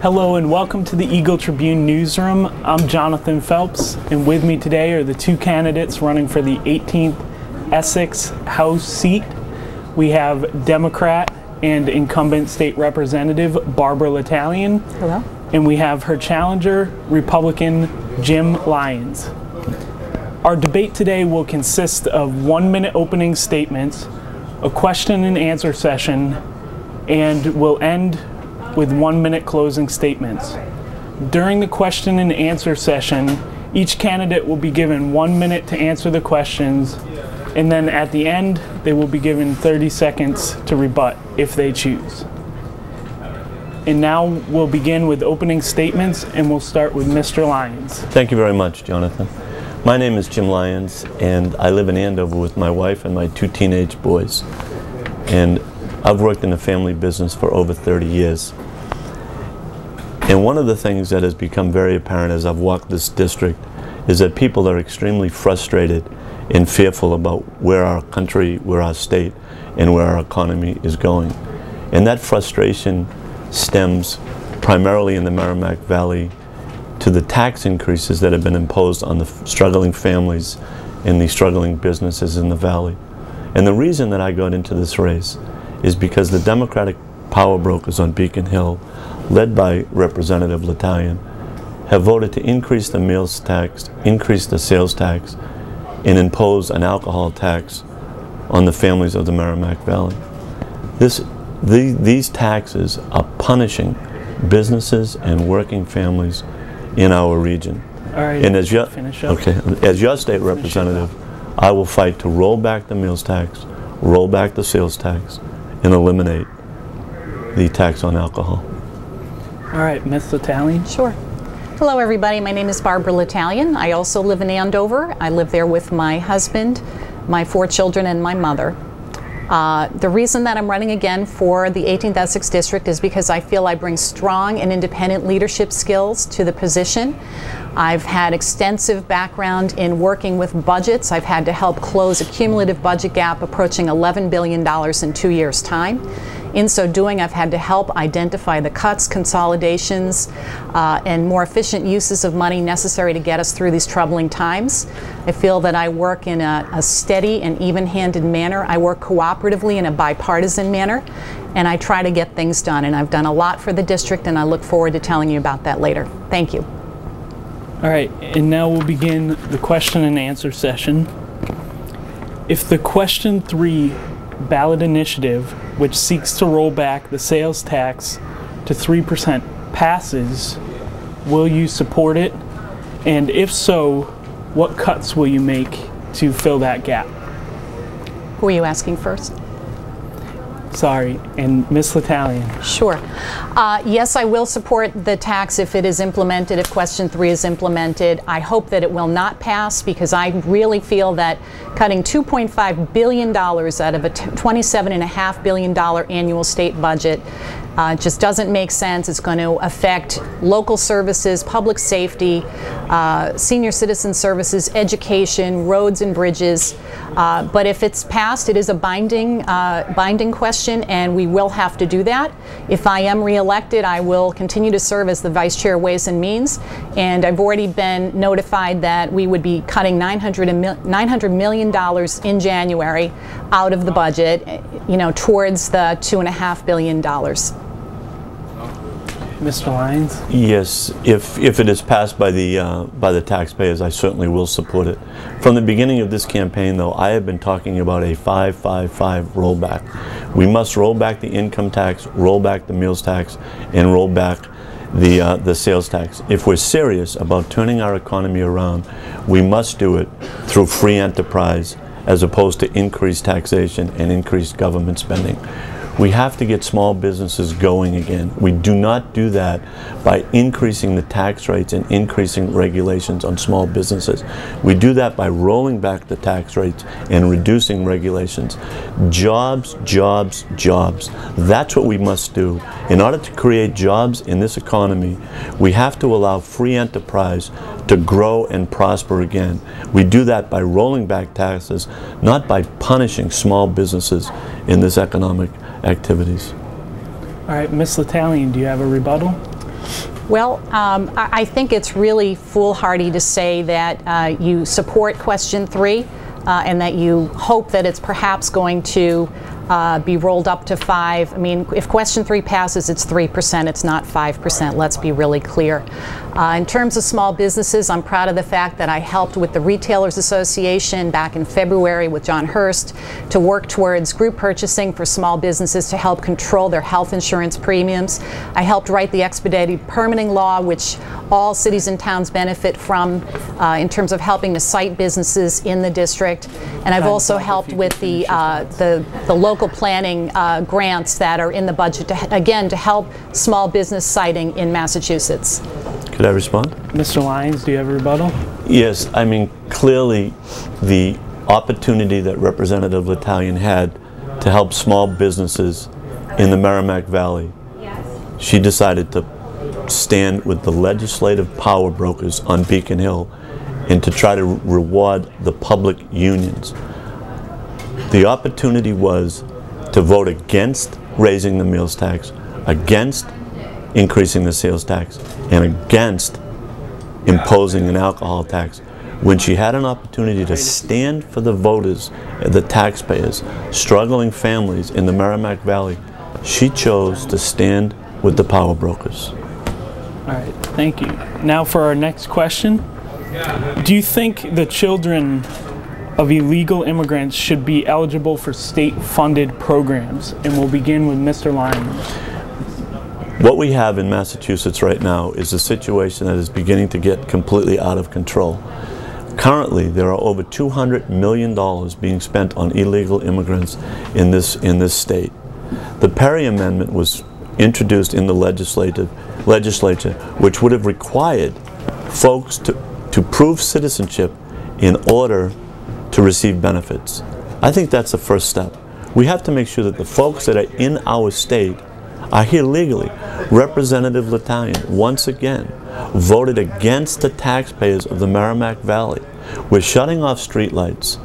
Hello and welcome to the Eagle-Tribune newsroom. I'm Jonathan Phelps, and with me today are the two candidates running for the 18th Essex House seat. We have Democrat and incumbent state representative Barbara L'Italien. Hello. And we have her challenger, Republican Jim Lyons. Our debate today will consist of 1-minute opening statements, a question and answer session, and will end with 1-minute closing statements. During the question and answer session, each candidate will be given 1 minute to answer the questions, and then at the end, they will be given 30 seconds to rebut if they choose. And now we'll begin with opening statements, and we'll start with Mr. Lyons. Thank you very much, Jonathan. My name is Jim Lyons, and I live in Andover with my wife and my 2 teenage boys. And I've worked in the family business for over 30 years. And one of the things that has become very apparent as I've walked this district is that people are extremely frustrated and fearful about where our country, where our state, and where our economy is going. And that frustration stems primarily in the Merrimack Valley to the tax increases that have been imposed on the struggling families and the struggling businesses in the valley. And the reason that I got into this race is because the Democratic power brokers on Beacon Hill, led by Representative L'Italien, have voted to increase the meals tax, increase the sales tax, and impose an alcohol tax on the families of the Merrimack Valley. These taxes are punishing businesses and working families in our region. All right, and as your, finish up. Okay, as your state representative, I will fight to roll back the meals tax, roll back the sales tax, and eliminate the tax on alcohol. All right, Ms. L'Italien. Sure. Hello, everybody. My name is Barbara L'Italien. I also live in Andover. I live there with my husband, my 4 children, and my mother. The reason that I'm running again for the 18th Essex District is because I feel I bring strong and independent leadership skills to the position. I've had extensive background in working with budgets. I've had to help close a cumulative budget gap approaching $11 billion in 2 years' time. In so doing, I've had to help identify the cuts, consolidations, and more efficient uses of money necessary to get us through these troubling times. I feel that I work in a steady and even-handed manner. I work cooperatively in a bipartisan manner, and I try to get things done. And I've done a lot for the district, and I look forward to telling you about that later. Thank you. All right, and now we'll begin the question and answer session. If the question 3 ballot initiative, which seeks to roll back the sales tax to 3%, passes, will you support it? And if so, what cuts will you make to fill that gap? Who are you asking first? Sorry, and Ms. L'Italien. Sure. Yes, I will support the tax if it is implemented, if question 3 is implemented. I hope that it will not pass because I really feel that cutting $2.5 billion out of a $27.5 billion annual state budget just doesn't make sense. It's going to affect local services, public safety, senior citizen services, education, roads and bridges. But if it's passed, it is a binding question, and we will have to do that. If I am reelected, I will continue to serve as the Vice Chair of Ways and Means, and I've already been notified that we would be cutting $900 million in January out of the budget, towards the $2.5 billion. Mr. Lyons? Yes, if it is passed by the taxpayers, I certainly will support it. From the beginning of this campaign, though, I have been talking about a 5-5-5 rollback. We must roll back the income tax, roll back the meals tax, and roll back the sales tax. If we're serious about turning our economy around, we must do it through free enterprise as opposed to increased taxation and increased government spending. We have to get small businesses going again. We do not do that by increasing the tax rates and increasing regulations on small businesses. We do that by rolling back the tax rates and reducing regulations. Jobs, jobs, jobs. That's what we must do. In order to create jobs in this economy, we have to allow free enterprise to grow and prosper again. We do that by rolling back taxes, not by punishing small businesses in this economic activities. All right, Ms. L'Italien, do you have a rebuttal? Well, I think it's really foolhardy to say that you support question 3 and that you hope that it's perhaps going to be rolled up to 5. I mean, if question 3 passes, it's 3%, it's not 5%. Let's be really clear. In terms of small businesses, I'm proud of the fact that I helped with the Retailers Association back in February with John Hurst to work towards group purchasing for small businesses to help control their health insurance premiums. I helped write the expedited permitting law, which all cities and towns benefit from in terms of helping to cite businesses in the district. And I've also helped with the local planning grants that are in the budget, again, to help small business citing in Massachusetts. Could I respond? Mr. Lyons, do you have a rebuttal? Yes, I mean, clearly the opportunity that Representative L'Italien had to help small businesses in the Merrimack Valley, she decided to stand with the legislative power brokers on Beacon Hill and to try to reward the public unions. The opportunity was to vote against raising the meals tax, against increasing the sales tax, and against imposing an alcohol tax. When she had an opportunity to stand for the voters, the taxpayers, struggling families in the Merrimack Valley, she chose to stand with the power brokers. All right, thank you. Now for our next question. Do you think the children of illegal immigrants should be eligible for state-funded programs? And we'll begin with Mr. Lyons. What we have in Massachusetts right now is a situation that is beginning to get completely out of control. Currently, there are over $200 million being spent on illegal immigrants in this state. The Perry Amendment was introduced in the legislature, which would have required folks to prove citizenship in order to receive benefits. I think that's the first step. We have to make sure that the folks that are in our state are here legally. Representative L'Italien, once again, voted against the taxpayers of the Merrimack Valley. We're shutting off streetlights,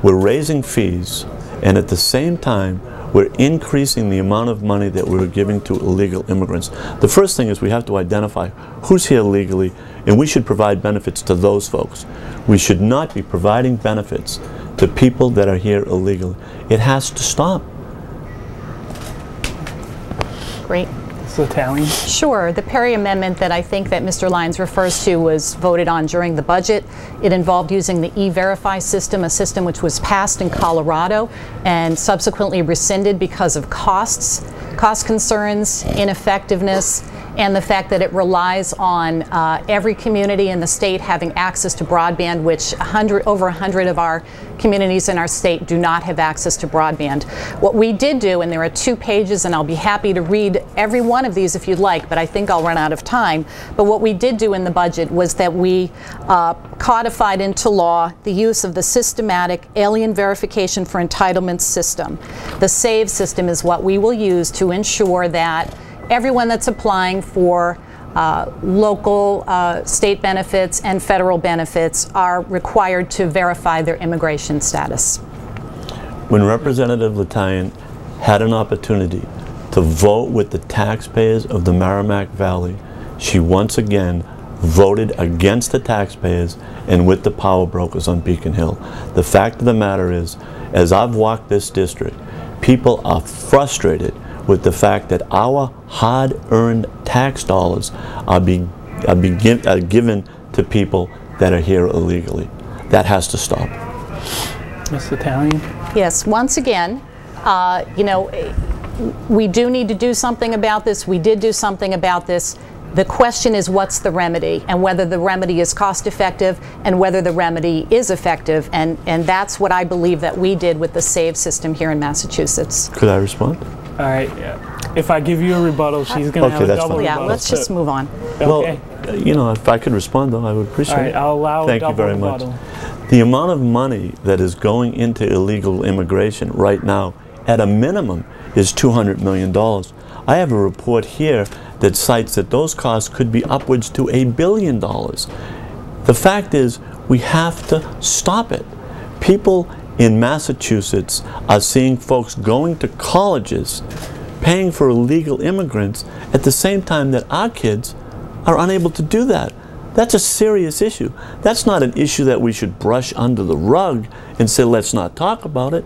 we're raising fees, and at the same time, we're increasing the amount of money that we're giving to illegal immigrants. The first thing is we have to identify who's here legally, and we should provide benefits to those folks. We should not be providing benefits to people that are here illegally. It has to stop. Great. Mr. L'Italien. Sure. The Perry Amendment that I think that Mr. Lyons refers to was voted on during the budget. It involved using the E-Verify system, a system which was passed in Colorado and subsequently rescinded because of cost concerns, ineffectiveness, and the fact that it relies on every community in the state having access to broadband, which over 100 of our communities in our state do not have access to broadband. What we did do, and there are 2 pages, and I'll be happy to read every one of these if you'd like, but I think I'll run out of time. But what we did do in the budget was that we codified into law the use of the systematic alien verification for entitlements system. The SAVE system is what we will use to ensure that everyone that's applying for local state benefits and federal benefits are required to verify their immigration status. When Representative L'Italien had an opportunity to vote with the taxpayers of the Merrimack Valley, she once again voted against the taxpayers and with the power brokers on Beacon Hill. The fact of the matter is, as I've walked this district, people are frustrated with the fact that our hard-earned tax dollars are given to people that are here illegally. That has to stop. Mr. L'Italien. Yes, once again, you know, we do need to do something about this. We did do something about this. The question is, what's the remedy, and whether the remedy is cost-effective and whether the remedy is effective, and that's what I believe that we did with the SAVE system here in Massachusetts. Could I respond? All right. If I give you a rebuttal, she's going to have a double rebuttal. Yeah, let's just move on. Okay. Well, you know, if I could respond, though, I would appreciate it. All right, I'll allow Thank you very much. The amount of money that is going into illegal immigration right now, at a minimum, is $200 million. I have a report here that cites that those costs could be upwards to $1 billion. The fact is, we have to stop it. People in Massachusetts are seeing folks going to colleges, paying for illegal immigrants, at the same time that our kids are unable to do that. That's a serious issue. That's not an issue that we should brush under the rug and say, let's not talk about it.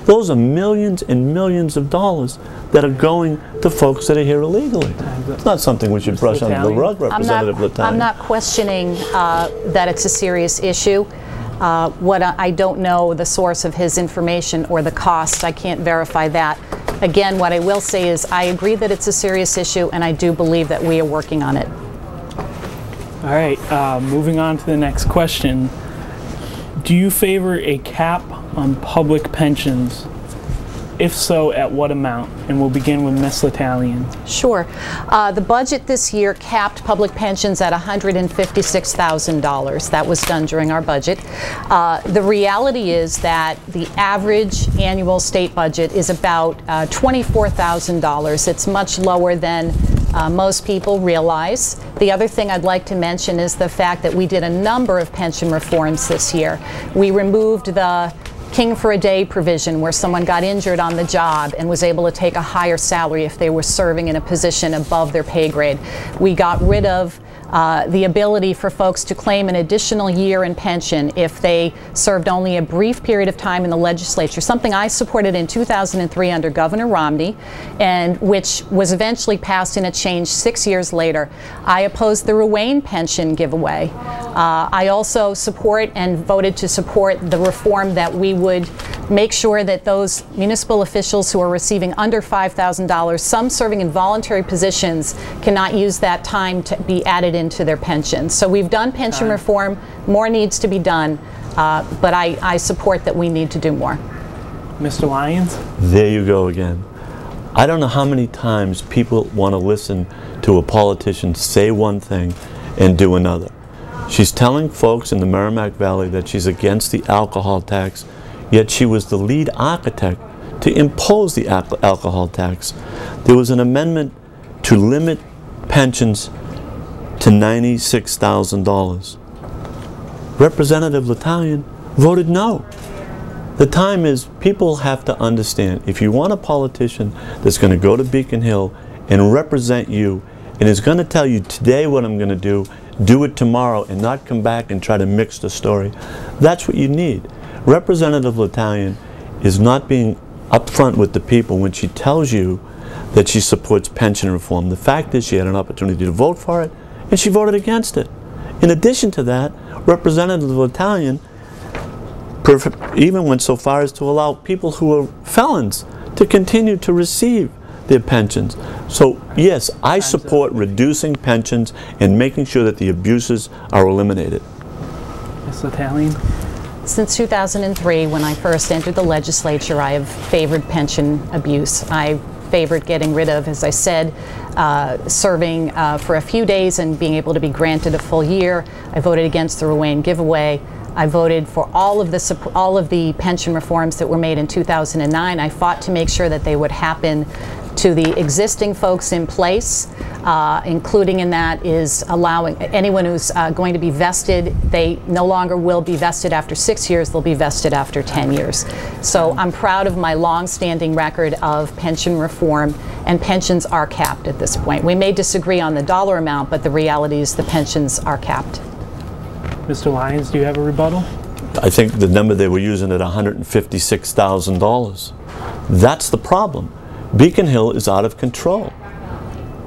Those are millions and millions of dollars that are going to folks that are here illegally. It's not something we should brush under the rug, Representative L'Italien. I'm not questioning that it's a serious issue. What I don't know the source of his information or the cost. I can't verify that. Again, what I will say is I agree that it's a serious issue, and I do believe that we are working on it. All right, moving on to the next question. Do you favor a cap on public pensions? If so, at what amount? And we'll begin with Ms. L'Italien. Sure. The budget this year capped public pensions at $156,000. That was done during our budget. The reality is that the average annual state budget is about $24,000. It's much lower than most people realize. The other thing I'd like to mention is the fact that we did a number of pension reforms this year. We removed the King for a Day provision where someone got injured on the job and was able to take a higher salary if they were serving in a position above their pay grade. We got rid of the ability for folks to claim an additional year in pension if they served only a brief period of time in the legislature, something I supported in 2003 under Governor Romney, and which was eventually passed in a change 6 years later. I opposed the Ruane pension giveaway. I also support and voted to support the reform that we would make sure that those municipal officials who are receiving under $5,000, some serving in voluntary positions, cannot use that time to be added into their pension. So we've done pension reform. More needs to be done, but I support that we need to do more. Mr. Lyons? There you go again. I don't know how many times people want to listen to a politician say one thing and do another. She's telling folks in the Merrimack Valley that she's against the alcohol tax, yet she was the lead architect to impose the alcohol tax. There was an amendment to limit pensions to $96,000. Representative L'Italien voted no. The time is, people have to understand, if you want a politician that's going to go to Beacon Hill and represent you and is going to tell you today what I'm going to do it tomorrow, and not come back and try to mix the story, that's what you need. Representative L'Italien is not being upfront with the people when she tells you that she supports pension reform. The fact is she had an opportunity to vote for it, and she voted against it. In addition to that, Representative L'Italien even went so far as to allow people who are felons to continue to receive their pensions. So yes, I support reducing pensions and making sure that the abuses are eliminated. Ms. L'Italien? Since 2003, when I first entered the legislature, I have favored pension abuse. I favored getting rid of, as I said, serving for a few days and being able to be granted a full year. I voted against the Ruane giveaway. I voted for all of the pension reforms that were made in 2009. I fought to make sure that they would happen to the existing folks in place, including in that is allowing anyone who's going to be vested, they no longer will be vested after 6 years, they'll be vested after 10 years. So I'm proud of my long-standing record of pension reform, and pensions are capped at this point. We may disagree on the dollar amount, but the reality is the pensions are capped. Mr. Lyons, do you have a rebuttal? I think the number they were using at $156,000. That's the problem. Beacon Hill is out of control.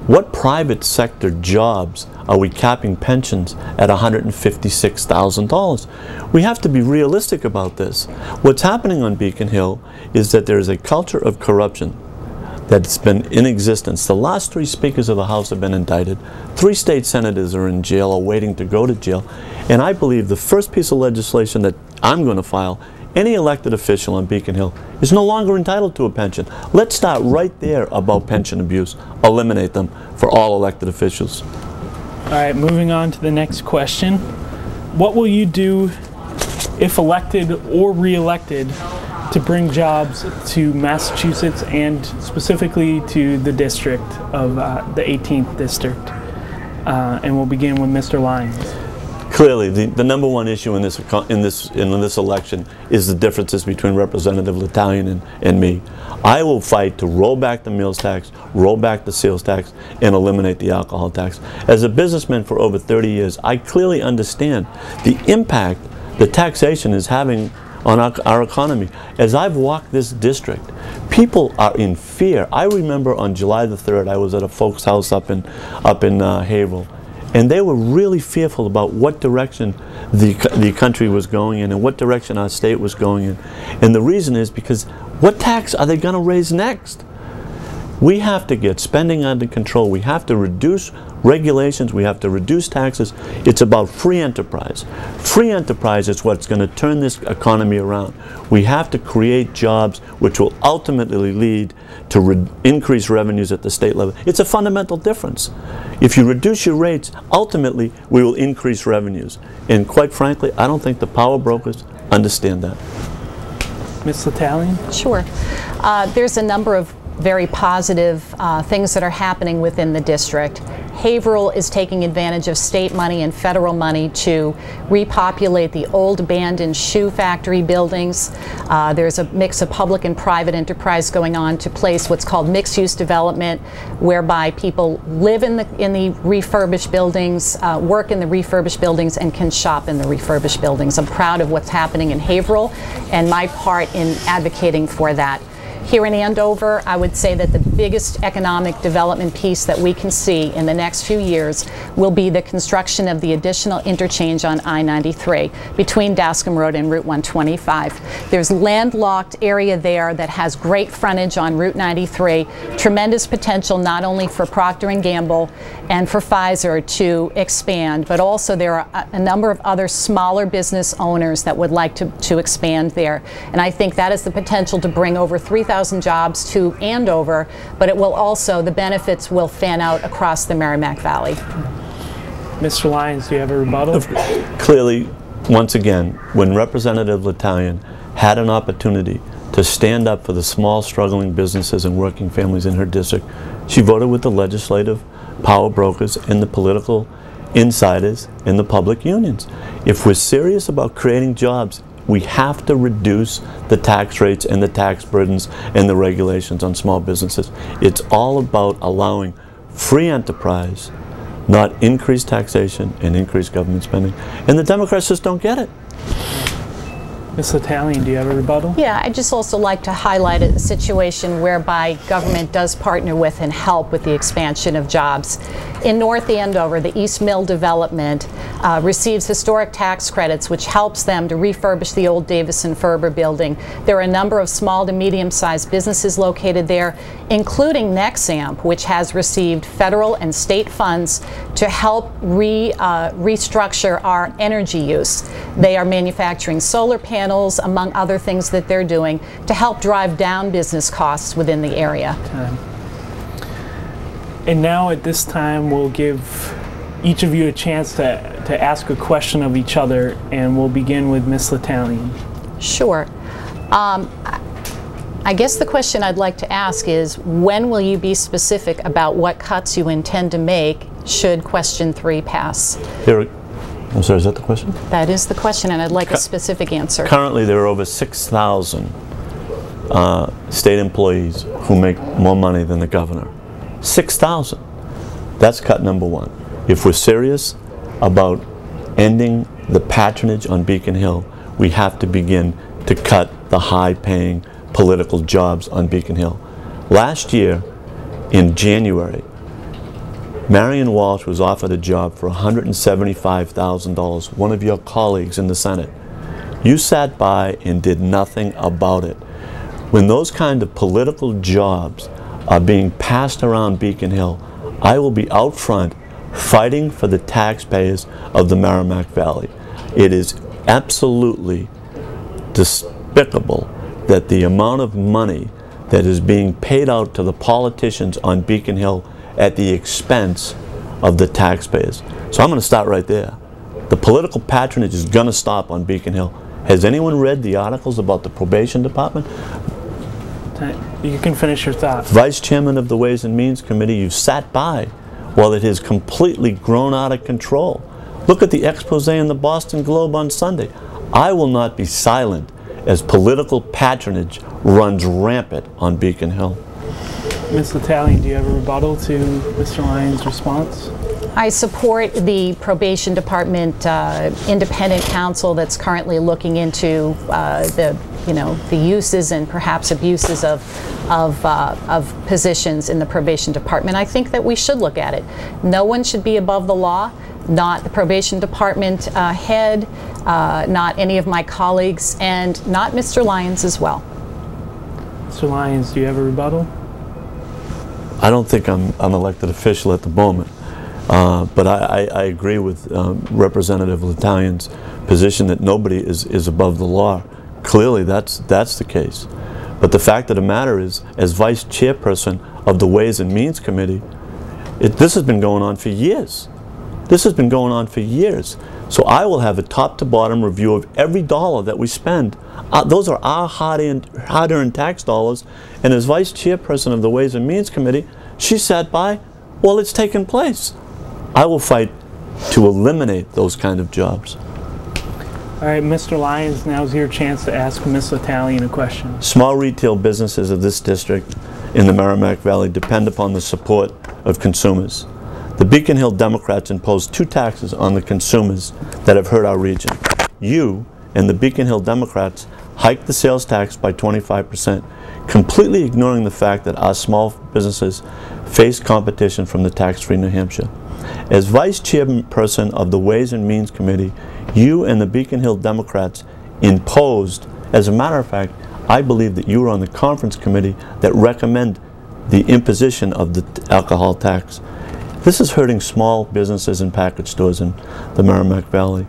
What private sector jobs are we capping pensions at $156,000? We have to be realistic about this. What's happening on Beacon Hill is that there is a culture of corruption that's been in existence. The last 3 speakers of the House have been indicted. 3 state senators are in jail or waiting to go to jail. And I believe the first piece of legislation that I'm going to file, any elected official on Beacon Hill is no longer entitled to a pension. Let's start right there about pension abuse. Eliminate them for all elected officials. All right, moving on to the next question. What will you do if elected or re-elected to bring jobs to Massachusetts and specifically to the district of the 18th district? And we'll begin with Mr. Lyons. Clearly, the number one issue in this election is the differences between Representative L'Italien and me. I will fight to roll back the meals tax, roll back the sales tax, and eliminate the alcohol tax. As a businessman for over 30 years, I clearly understand the impact the taxation is having on our economy. As I've walked this district, people are in fear. I remember on July the 3rd, I was at a folks' house up in Haverhill, and they were really fearful about what direction the country was going in and what direction our state was going in. And the reason is because what tax are they going to raise next? We have to get spending under control. We have to reduce regulations. We have to reduce taxes. It's about free enterprise. Free enterprise is what's going to turn this economy around. We have to create jobs which will ultimately lead to increased revenues at the state level. It's a fundamental difference. If you reduce your rates, ultimately we will increase revenues. And quite frankly, I don't think the power brokers understand that. Ms. L'Italien? Sure. There's a number of very positive things that are happening within the district. Haverhill is taking advantage of state money and federal money to repopulate the old abandoned shoe factory buildings. There's a mix of public and private enterprise going on to place what's called mixed-use development, whereby people live in the refurbished buildings, work in the refurbished buildings, and can shop in the refurbished buildings. I'm proud of what's happening in Haverhill and my part in advocating for that. Here in Andover, I would say that the biggest economic development piece that we can see in the next few years will be the construction of the additional interchange on I-93 between Dascom Road and Route 125. There's landlocked area there that has great frontage on Route 93, tremendous potential not only for Procter & Gamble and for Pfizer to expand, but also there are a number of other smaller business owners that would like to expand there. And I think that is the potential to bring over 3,000 jobs to Andover, but it will also, the benefits will fan out across the Merrimack Valley. Mr. Lyons, do you have a rebuttal? Clearly, once again, when Representative L'Italien had an opportunity to stand up for the small, struggling businesses and working families in her district, she voted with the legislative power brokers and the political insiders and the public unions. If we're serious about creating jobs, we have to reduce the tax rates and the tax burdens and the regulations on small businesses. It's all about allowing free enterprise, not increased taxation and increased government spending. And the Democrats just don't get it. Ms. L'Italien, do you have a rebuttal? Yeah, I'd just also like to highlight a situation whereby government does partner with and help with the expansion of jobs. In North Andover, the East Mill development receives historic tax credits, which helps them to refurbish the old Davison Ferber building. There are a number of small to medium-sized businesses located there, including Nexamp, which has received federal and state funds to help restructure our energy use. They are manufacturing solar panels, among other things that they're doing to help drive down business costs within the area. And now at this time we'll give each of you a chance to ask a question of each other, and we'll begin with Ms. L'Italien. Sure. I guess the question I'd like to ask is, when will you be specific about what cuts you intend to make should question 3 pass? I'm sorry, is that the question? That is the question, and I'd like a specific answer. Currently, there are over 6,000 state employees who make more money than the governor. 6,000. That's cut number 1. If we're serious about ending the patronage on Beacon Hill, we have to begin to cut the high-paying political jobs on Beacon Hill. Last year, in January, Marion Walsh was offered a job for $175,000, one of your colleagues in the Senate. You sat by and did nothing about it. When those kind of political jobs are being passed around Beacon Hill, I will be out front fighting for the taxpayers of the Merrimack Valley. It is absolutely despicable that the amount of money that is being paid out to the politicians on Beacon Hill at the expense of the taxpayers. So I'm going to start right there. The political patronage is going to stop on Beacon Hill. Has anyone read the articles about the probation department? You can finish your thought. Vice Chairman of the Ways and Means Committee, you've sat by while it has completely grown out of control. Look at the expose in the Boston Globe on Sunday. I will not be silent as political patronage runs rampant on Beacon Hill. Ms. L'Italien, do you have a rebuttal to Mr. Lyons' response? I support the probation department independent counsel that's currently looking into the uses and perhaps abuses of positions in the probation department. I think that we should look at it. No one should be above the law, not the probation department head, not any of my colleagues, and not Mr. Lyons as well. Mr. Lyons, do you have a rebuttal? I don't think I'm an elected official at the moment. But I agree with Representative L'Italien's position that nobody is above the law. Clearly, that's the case. But the fact of the matter is, as Vice Chairperson of the Ways and Means Committee, this has been going on for years. This has been going on for years. So I will have a top-to-bottom review of every dollar that we spend. Those are our hard-earned tax dollars. And as Vice Chairperson of the Ways and Means Committee, she sat by while it's taken place. I will fight to eliminate those kind of jobs. All right, Mr. Lyons, now's your chance to ask Ms. L'Italien a question. Small retail businesses of this district in the Merrimack Valley depend upon the support of consumers. The Beacon Hill Democrats imposed 2 taxes on the consumers that have hurt our region. You and the Beacon Hill Democrats hiked the sales tax by 25%, completely ignoring the fact that our small businesses face competition from the tax-free New Hampshire. As Vice Chairperson of the Ways and Means Committee, you and the Beacon Hill Democrats imposed, as a matter of fact, I believe that you were on the conference committee that recommended the imposition of the alcohol tax. This is hurting small businesses and package stores in the Merrimack Valley.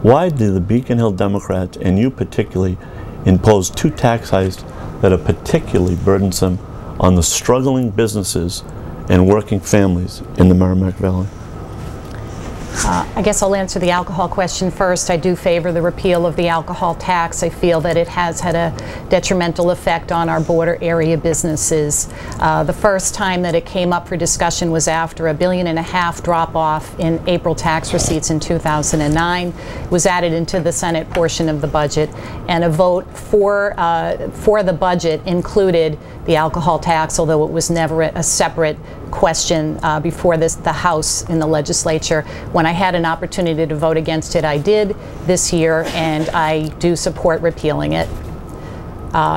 Why do the Beacon Hill Democrats, and you particularly, impose 2 tax hikes that are particularly burdensome on the struggling businesses and working families in the Merrimack Valley? I guess I'll answer the alcohol question first. I do favor the repeal of the alcohol tax. I feel that it has had a detrimental effect on our border area businesses. The first time that it came up for discussion was after $1.5 billion drop off in April tax receipts in 2009. It was added into the Senate portion of the budget, and a vote for the budget included the alcohol tax, although it was never a separate question before the House in the legislature. When I had an opportunity to vote against it, I did this year, and I do support repealing it.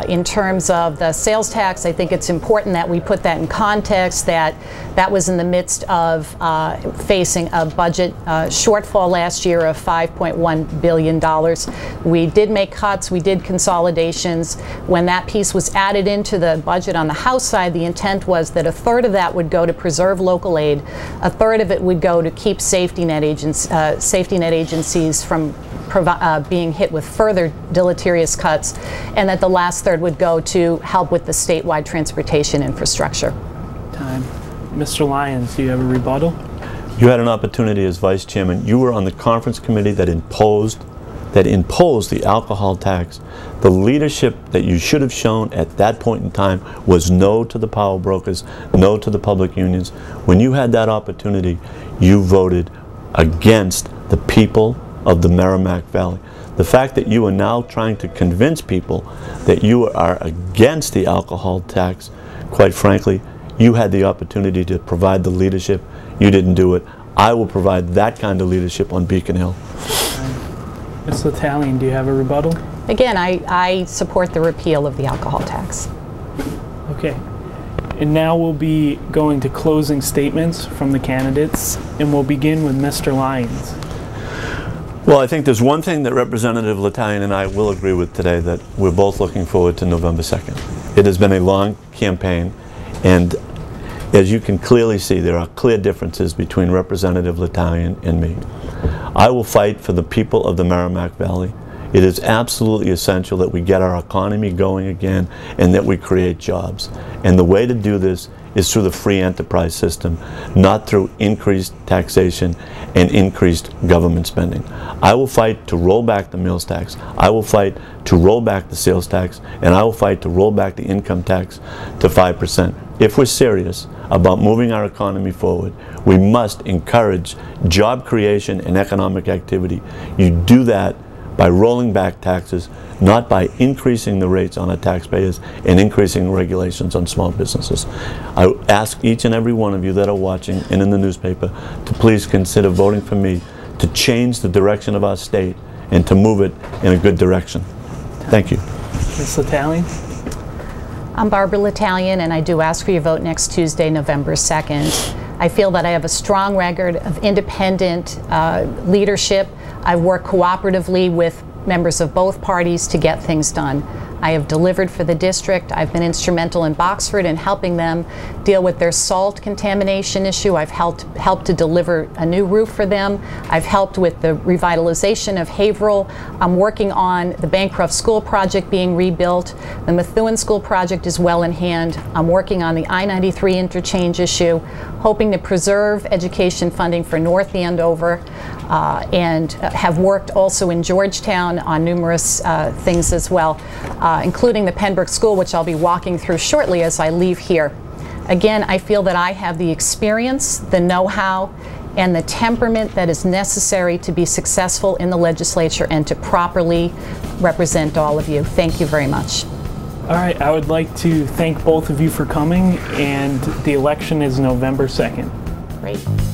In terms of the sales tax, I think it's important that we put that in context, that was in the midst of facing a budget shortfall last year of $5.1 billion. We did make cuts, we did consolidations. When that piece was added into the budget on the House side, the intent was that 1/3 of that would go to preserve local aid, 1/3 of it would go to keep safety net agencies from being hit with further deleterious cuts, and that the last 1/3 would go to help with the statewide transportation infrastructure. Time. Mr. Lyons, do you have a rebuttal? You had an opportunity as Vice Chairman. You were on the conference committee that imposed the alcohol tax. The leadership that you should have shown at that point in time was no to the power brokers, no to the public unions. When you had that opportunity, you voted against the people of the Merrimack Valley. The fact that you are now trying to convince people that you are against the alcohol tax, quite frankly, you had the opportunity to provide the leadership. You didn't do it. I will provide that kind of leadership on Beacon Hill. Ms. L'Italien, do you have a rebuttal? Again, I support the repeal of the alcohol tax. Okay. And now we'll be going to closing statements from the candidates, and we'll begin with Mr. Lyons. Well, I think there's one thing that Representative L'Italien and I will agree with today, that we're both looking forward to November 2nd. It has been a long campaign, and as you can clearly see, there are clear differences between Representative L'Italien and me. I will fight for the people of the Merrimack Valley. It is absolutely essential that we get our economy going again and that we create jobs. And the way to do this is through the free enterprise system, not through increased taxation and increased government spending. I will fight to roll back the meals tax. I will fight to roll back the sales tax, and I will fight to roll back the income tax to 5%. if we're serious about moving our economy forward, we must encourage job creation and economic activity. You do that by rolling back taxes, not by increasing the rates on our taxpayers and increasing regulations on small businesses. I ask each and every one of you that are watching and in the newspaper to please consider voting for me to change the direction of our state and to move it in a good direction. Thank you. Ms. L'Italien? I'm Barbara L'Italien, and I do ask for your vote next Tuesday, November 2nd. I feel that I have a strong record of independent leadership. I work cooperatively with members of both parties to get things done. I have delivered for the district. I've been instrumental in Boxford in helping them deal with their salt contamination issue. I've helped to deliver a new roof for them. I've helped with the revitalization of Haverhill. I'm working on the Bancroft School project being rebuilt. The Methuen School project is well in hand. I'm working on the I-93 interchange issue, hoping to preserve education funding for North Andover, and have worked also in Georgetown on numerous things as well, including the Pembroke School, which I'll be walking through shortly as I leave here. Again, I feel that I have the experience, the know-how, and the temperament that is necessary to be successful in the legislature and to properly represent all of you. Thank you very much. All right, I would like to thank both of you for coming, and the election is November 2nd. Great.